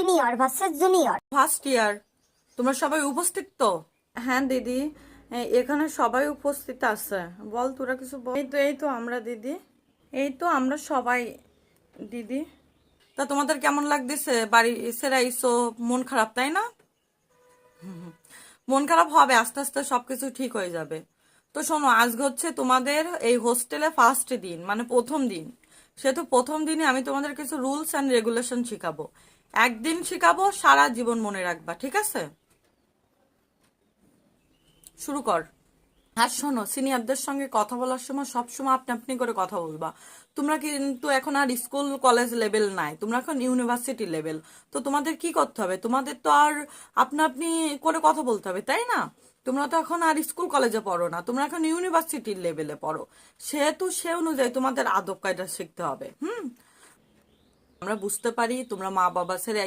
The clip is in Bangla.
Senior versus junior. First year, তোমরা সবাই উপস্থিত তো? হ্যাঁ দিদি, এখানে সবাই উপস্থিত আছে। বল তোরা কিছু বল। এই তো আমরা দিদি, এই তো আমরা সবাই দিদি। তা তোমাদের কেমন লাগতেছে? বাড়ি ছেড়ে আইসো, মন খারাপ তাই না? মন খারাপ হবে, আস্তে আস্তে সবকিছু ঠিক হয়ে যাবে। তো শোনো, আজকে হচ্ছে তোমাদের এই হোস্টেলে ফার্স্ট দিন, মানে প্রথম দিন। সেহেতু প্রথম দিনে আমি তোমাদের কিছু রুলস অ্যান্ড রেগুলেশন শিখাবো। একদিন শিখাবো, সারা জীবন মনে রাখবা, ঠিক আছে? শুরু কর। আর শোনো, সিনিয়রদের সঙ্গে কথা বলার সময় সবসময় আপনি আপনি করে কথা বলবা। তোমরা কিন্তু এখন আর স্কুল কলেজ লেভেল নাই, তোমরা এখন ইউনিভার্সিটি লেভেল। তো তোমাদের কি করতে হবে? তোমাদের তো আর আপনা আপনি করে কথা বলতে হবে, তাই না? তোমরা তো এখন আর স্কুল কলেজে পড়ো না, তোমরা এখন ইউনিভার্সিটির লেভেলে পড়ো। সেহেতু সে অনুযায়ী তোমাদের আদব কায়দা শিখতে হবে। আমরা বুঝতে পারি তোমরা মা বাবা ছেড়ে